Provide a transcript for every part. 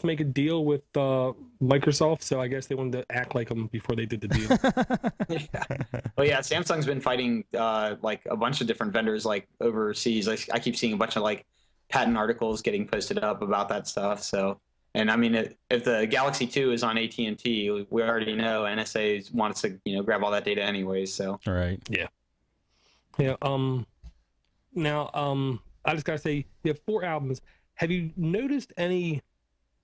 make a deal with Microsoft, so I guess they wanted to act like them before they did the deal. Yeah. Well, yeah, Samsung's been fighting like a bunch of different vendors like overseas. I keep seeing a bunch of like patent articles getting posted up about that stuff. So, and I mean, if the Galaxy 2 is on AT&T, we already know NSA wants to, grab all that data anyways. So, All right. Yeah. Yeah. Now, I just gotta say, you have 4 albums. Have you noticed any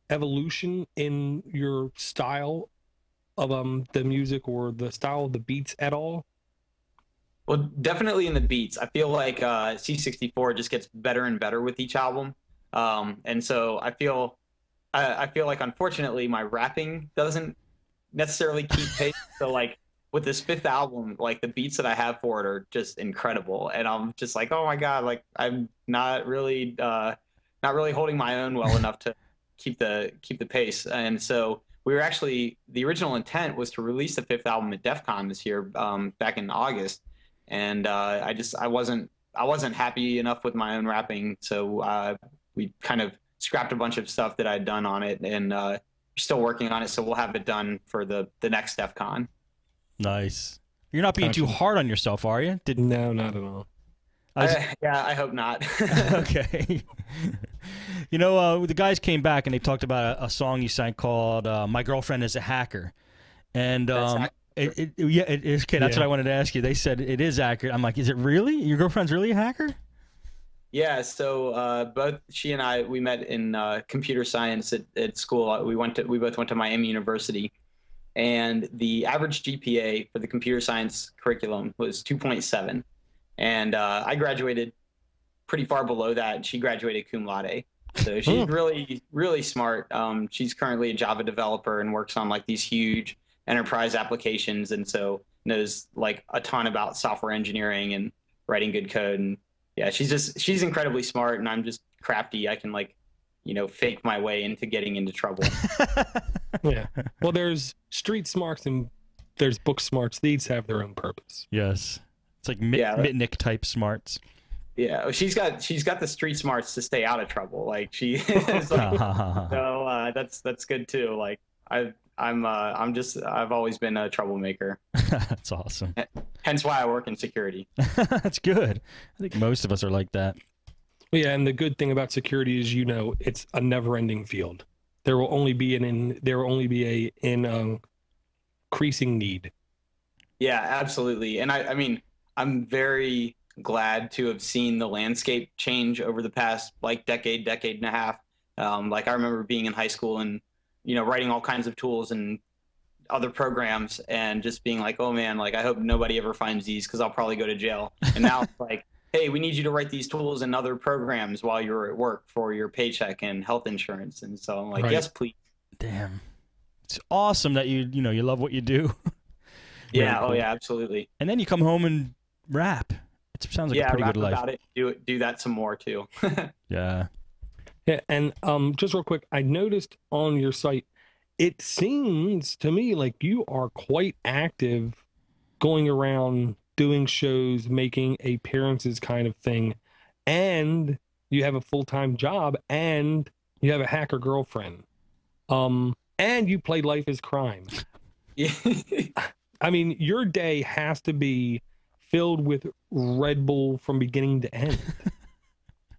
evolution in your style of the music or the style of the beats at all? well, definitely in the beats. I feel like C64 just gets better and better with each album. And so I feel like unfortunately my rapping doesn't necessarily keep pace. So like with this fifth album, like the beats that I have for it are just incredible, and I'm just like, oh my god, like I'm not really holding my own well enough to keep the pace. And so we were actually the original intent was to release the fifth album at DEF CON this year, back in August, and I wasn't happy enough with my own rapping, so we kind of scrapped a bunch of stuff that I'd done on it, and still working on it. So we'll have it done for the next DEF CON. Nice. You're not being too Gotcha. hard on yourself, are you? No, not at all. Yeah, I hope not. Okay. The guys came back and they talked about a song you sang called "My Girlfriend Is a Hacker," and yeah, it is. Okay, that's Yeah. what I wanted to ask you. They said it is accurate. I'm like, is it really? Your girlfriend's really a hacker? Yeah, so both she and we met in computer science at school. We both went to Miami University, and the average GPA for the computer science curriculum was 2.7, and I graduated pretty far below that, and she graduated cum laude. So she's really, really smart. She's currently a Java developer and works on like these huge enterprise applications, and so knows like a ton about software engineering and writing good code. And yeah, she's incredibly smart, and I'm just crafty. I can like, fake my way into getting into trouble. Yeah. Well, there's street smarts and there's book smarts. These have their own purpose. Yes. It's like Yeah. Mitnick type smarts. Yeah, she's got the street smarts to stay out of trouble. Like she is like, so that's good too. Like I've always been a troublemaker. That's awesome. Hence why I work in security. That's good. I think most of us are like that. Well, yeah, and the good thing about security is, it's a never-ending field. There will only be an increasing need. Yeah, absolutely. And I mean, I'm very glad to have seen the landscape change over the past like decade and a half. Like I remember being in high school and writing all kinds of tools and other programs and just being like, oh man, like I hope nobody ever finds these because I'll probably go to jail. And now it's like, hey, we need you to write these tools and other programs while you're at work for your paycheck and health insurance. And so I'm like, Right. yes, please. Damn. It's awesome that you love what you do. Yeah. Really Oh cool. yeah, absolutely. And then you come home and rap. It sounds like a pretty rap good life. about it. Do that some more too. Yeah. Yeah, and just real quick, I noticed on your site, it seems to me like you are quite active going around doing shows, making appearances kind of thing, and you have a full-time job and you have a hacker girlfriend. And you play Life is Crime. Yeah. I mean, your day has to be filled with Red Bull from beginning to end.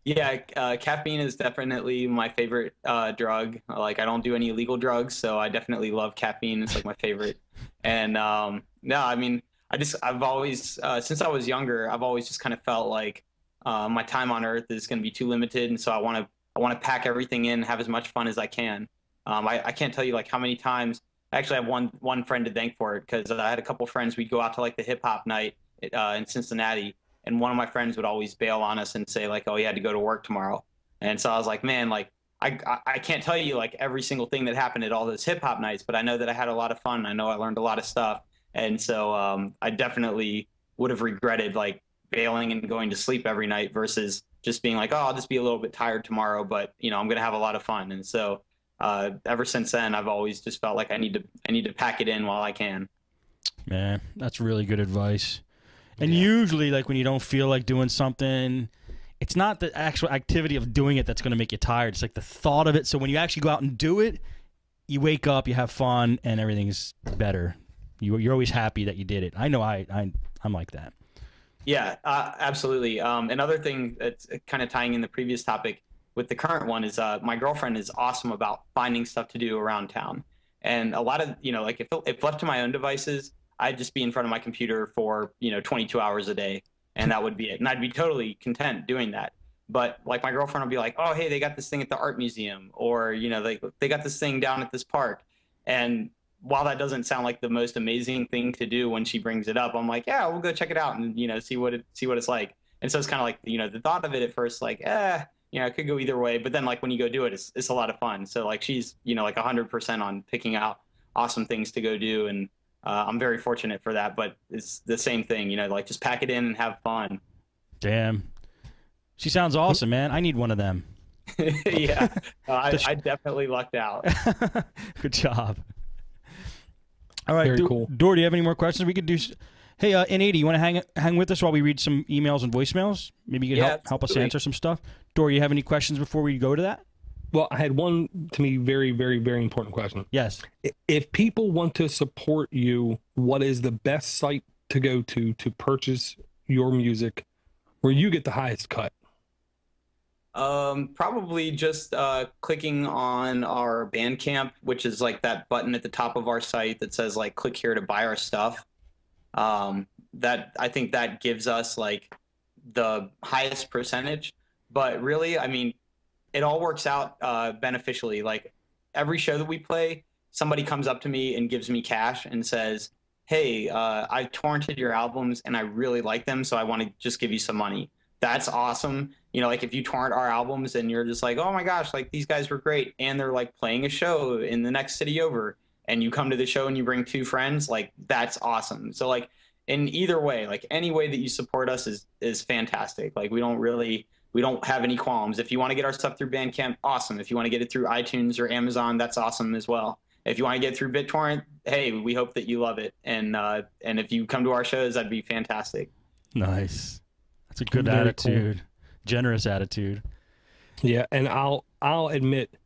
Yeah, caffeine is definitely my favorite drug. Like I don't do any illegal drugs, so I definitely love caffeine. It's like my favorite. And no, I mean, I've always since I was younger, I've always just kind of felt like my time on Earth is going to be too limited, and so I want to pack everything in, have as much fun as I can. I can't tell you like how many times. Actually, I have one friend to thank for it because I had a couple friends. We'd go out to like the hip hop night in Cincinnati, and one of my friends would always bail on us and say like, oh, he had to go to work tomorrow. And so I was like, man, like I can't tell you like every single thing that happened at all those hip hop nights, but I know that I had a lot of fun. I know I learned a lot of stuff. And so I definitely would have regretted like bailing and going to sleep every night versus just being like, oh, I'll just be a little bit tired tomorrow, but I'm going to have a lot of fun. And so ever since then, I've always just felt like I need to pack it in while I can. Man, that's really good advice. And Yeah. usually, like when you don't feel like doing something, it's not the actual activity of doing it that's going to make you tired. It's like the thought of it. So when you actually go out and do it, you wake up, you have fun, and everything's better. You're always happy that you did it. I know I'm like that. Yeah, absolutely. Another thing that's kind of tying in the previous topic with the current one is my girlfriend is awesome about finding stuff to do around town. And a lot of, like if left to my own devices, I'd just be in front of my computer for, 22 hours a day, and that would be it. And I'd be totally content doing that. But like my girlfriend will be like, oh, hey, they got this thing at the art museum, or, they got this thing down at this park. And while that doesn't sound like the most amazing thing to do when she brings it up, I'm like, yeah, we'll go check it out and, see what it's like. And so it's kind of like, the thought of it at first, like, it could go either way. But then like when you go do it, it's a lot of fun. So like she's, like 100% on picking out awesome things to go do. And I'm very fortunate for that. But it's the same thing, like just pack it in and have fun. Damn. She sounds awesome, man. I need one of them. Yeah, I definitely lucked out. Good job. All right, very cool. Dor, do you have any more questions? We could do. Hey, N80, you want to hang with us while we read some emails and voicemails? Maybe you can help us answer some stuff. Dor, you have any questions before we go to that? Well, I had one, to me, very, very, very important question. Yes. If people want to support you, what is the best site to go to purchase your music where you get the highest cut? Probably just clicking on our Bandcamp, which is like that button at the top of our site that says like click here to buy our stuff. That I think that gives us like the highest percentage. But really, I mean, it all works out beneficially. Like every show that we play, somebody comes up to me and gives me cash and says, hey, I torrented your albums and I really like them, so I want to just give you some money. That's awesome. Like if you torrent our albums and you're just like, oh my gosh, like these guys were great, and they're like playing a show in the next city over, and you come to the show and you bring 2 friends, like that's awesome. So like in either way, like any way that you support us is fantastic. Like we don't have any qualms. If you want to get our stuff through Bandcamp, awesome. If you want to get it through iTunes or Amazon, that's awesome as well. If you want to get it through BitTorrent, hey, we hope that you love it. And if you come to our shows, that'd be fantastic. Nice. That's a good attitude. Cool. Generous attitude. Yeah, and I'll admit,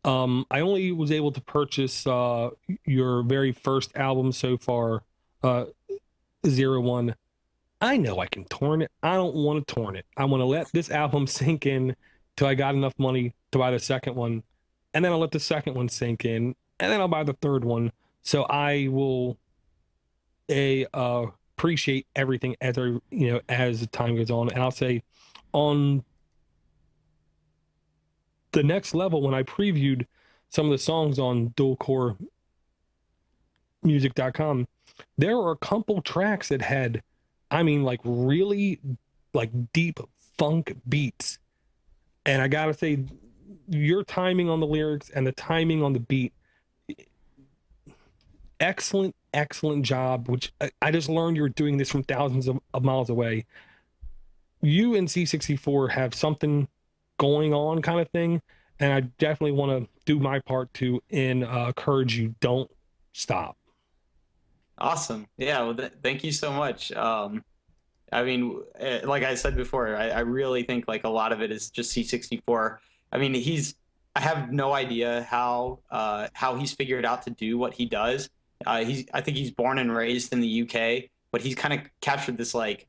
I only was able to purchase your very first album so far, 01. I know I can torrent it. I don't want to torrent it. I want to let this album sink in till I got enough money to buy the second one, and then I'll let the second one sink in, and then I'll buy the third one. So I will appreciate everything as the time goes on. And I'll say on the next level, when I previewed some of the songs on dualcoremusic.com, there were a couple tracks that had, I mean, like really like deep funk beats. And I gotta say, your timing on the lyrics and the timing on the beat, excellent job, which I just learned you're doing this from thousands of miles away. You and C64 have something going on kind of thing, and I definitely want to do my part to encourage you. Don't stop. Awesome. Yeah, well, thank you so much. I mean, like I said before, I really think like a lot of it is just C64. I mean, I have no idea how he's figured out to do what he does. I think he's born and raised in the UK, but he's kind of captured this like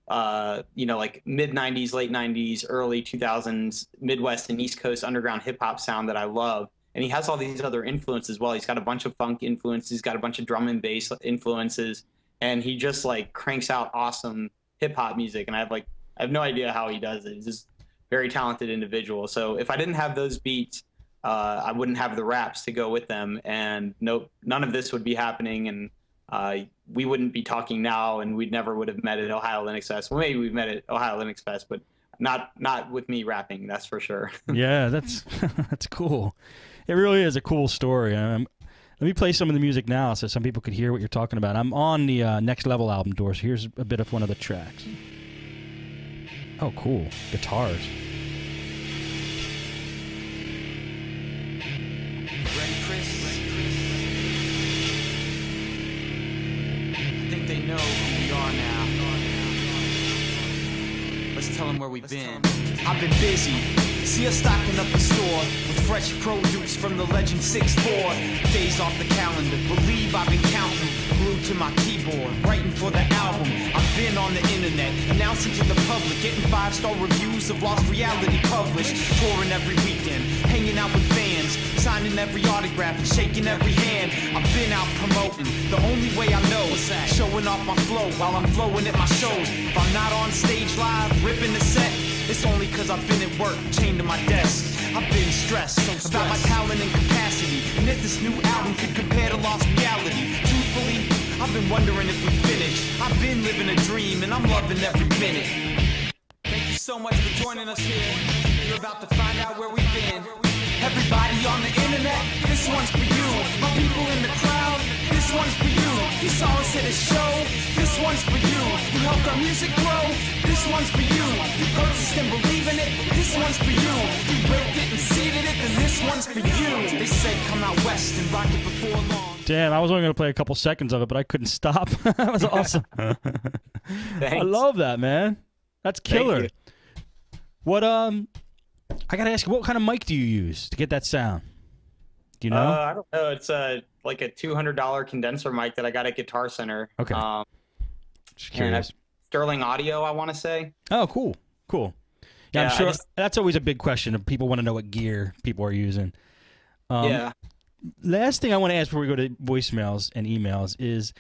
mid 90s, late 90s, early 2000s Midwest and East Coast underground hip hop sound that I love. And he has all these other influences as well. He's got a bunch of funk influences, he's got a bunch of drum and bass influences, and he just like cranks out awesome hip hop music. And I have no idea how he does it. He's just a very talented individual. So if I didn't have those beats, I wouldn't have the raps to go with them, and none of this would be happening, and we wouldn't be talking now, and we never would have met at Ohio Linux Fest. Well, maybe we've met at Ohio Linux Fest, but not with me rapping, that's for sure. Yeah, that's cool. It really is a cool story. Let me play some of the music now so some people could hear what you're talking about. I'm on the Next Level album, Dor, so here's a bit of one of the tracks. Oh, cool. Guitars. I think they know who we are now. Let's Let's tell them where we've been. I've been busy. See us stocking up the store with fresh produce from the Legend 6-4. Days off the calendar, believe I've been counting. Glued to my keyboard, writing for the album. I've been on the internet, announcing to the public, getting 5-star reviews of Lost Reality published. Touring every weekend, hanging out with fans, signing every autograph and shaking every hand. I've been out promoting, the only way I know is showing off my flow while I'm flowing at my shows. If I'm not on stage live, ripping the set, it's only cause I've been at work, chained to my desk. I've been stressed about my talent and capacity, and if this new album could compare to Lost Reality. Truthfully, I've been wondering if we finished. I've been living a dream, and I'm loving every minute. Thank you so much for joining us here. You're about to find out where we've been. Everybody on the internet, this one's for you. My people in the crowd, this one's for you. You saw us at a show, this one's for you. You helped our music grow, this one's for you. You purchased and believe in it, this one's for you. You raped it and seeded it, then this one's for you. They said come out west and rock it before long. Damn, I was only going to play a couple seconds of it, but I couldn't stop. That was awesome. I love that, man. That's killer. What I gotta ask you, what kind of mic do you use to get that sound? Do you know? I don't know. It's like a $200 condenser mic that I got at Guitar Center. Okay. Just curious. Sterling Audio, I want to say. Oh, cool, cool. Yeah, I'm sure that's always a big question. People want to know what gear people are using. Yeah. Last thing I want to ask before we go to voicemails and emails is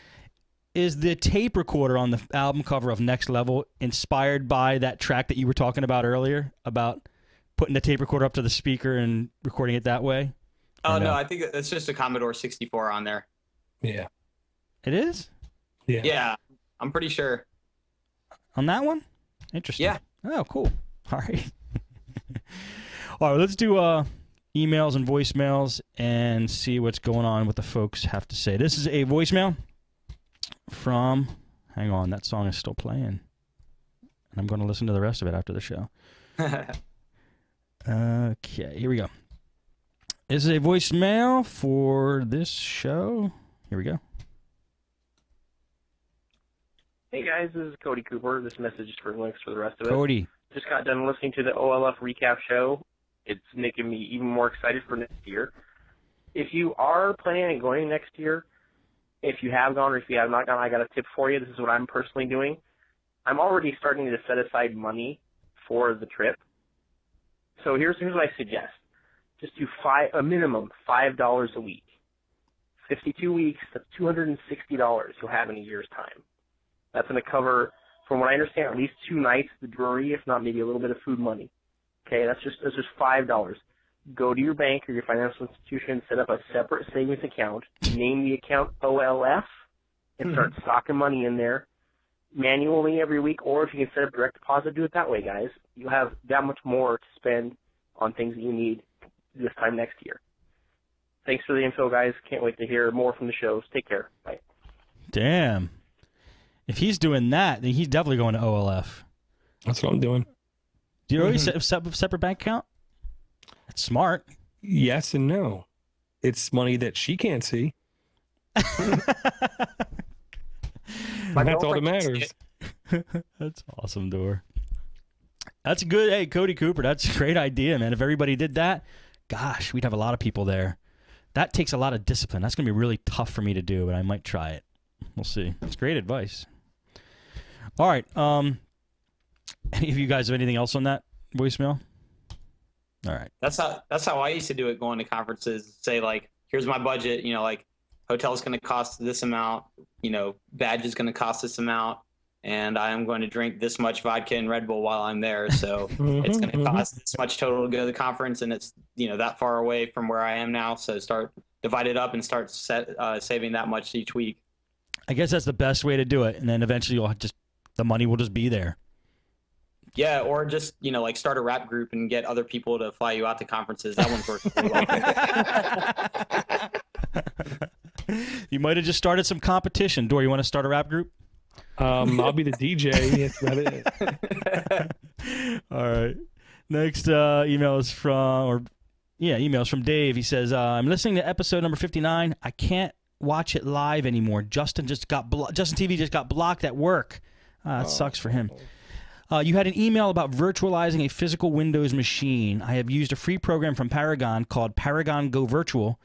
the tape recorder on the album cover of Next Level inspired by that track that you were talking about earlier about putting the tape recorder up to the speaker and recording it that way? Oh, no, I think it's just a Commodore 64 on there. Yeah. It is? Yeah. Yeah, I'm pretty sure. On that one? Interesting. Yeah. Oh, cool. All right. All right, let's do emails and voicemails and see what's going on, what the folks have to say. This is a voicemail from, hang on, that song is still playing. And I'm going to listen to the rest of it after the show. Okay, here we go. This is a voicemail for this show. Here we go. Hey guys, this is Cody Cooper. This message is for links for the rest of us. Cody. Just got done listening to the OLF recap show. It's making me even more excited for next year. If you are planning on going next year, if you have gone or if you have not gone, I got a tip for you. This is what I'm personally doing. I'm already starting to set aside money for the trip. So here's what I suggest. Just do a minimum $5 a week. 52 weeks, that's $260 you'll have in a year's time. That's going to cover, from what I understand, at least 2 nights at the brewery, if not maybe a little bit of food money. Okay, that's just $5. Go to your bank or your financial institution, set up a separate savings account, name the account OLF, and start stocking money in there manually every week, or if you can set up direct deposit, do it that way, guys. You'll have that much more to spend on things that you need this time next year. Thanks for the info, guys. Can't wait to hear more from the shows. Take care. Bye. Damn. If he's doing that, then he's definitely going to OLF. That's what I'm doing. Do you already set up a separate bank account? That's smart. Yes and no. It's money that she can't see. That's all that matters. That's awesome, Dor. That's good. Hey, Cody Cooper, that's a great idea, man. If everybody did that, gosh, we'd have a lot of people there. That takes a lot of discipline. That's going to be really tough for me to do, but I might try it. We'll see. That's great advice. All right. Any of you guys have anything else on that voicemail? All right. That's how I used to do it going to conferences. Say, like, here's my budget. You know, like, hotel's going to cost this amount. You know, badge is going to cost this amount. And I am going to drink this much vodka and Red Bull while I'm there. So it's going to cost this much total to go to the conference, and it's, you know, that far away from where I am now. So divide it up and start saving that much each week. I guess that's the best way to do it. And then eventually the money will just be there. Yeah, or just, you know, like start a rap group and get other people to fly you out to conferences. That one's working really well. You might have just started some competition. Dor, you want to start a rap group? I'll be the DJ. That's about it. All right. Next email is from Dave. He says, I'm listening to episode number 59. I can't watch it live anymore. Justin TV just got blocked at work. That sucks for him. You had an email about virtualizing a physical Windows machine. I have used a free program from Paragon called Paragon Go Virtual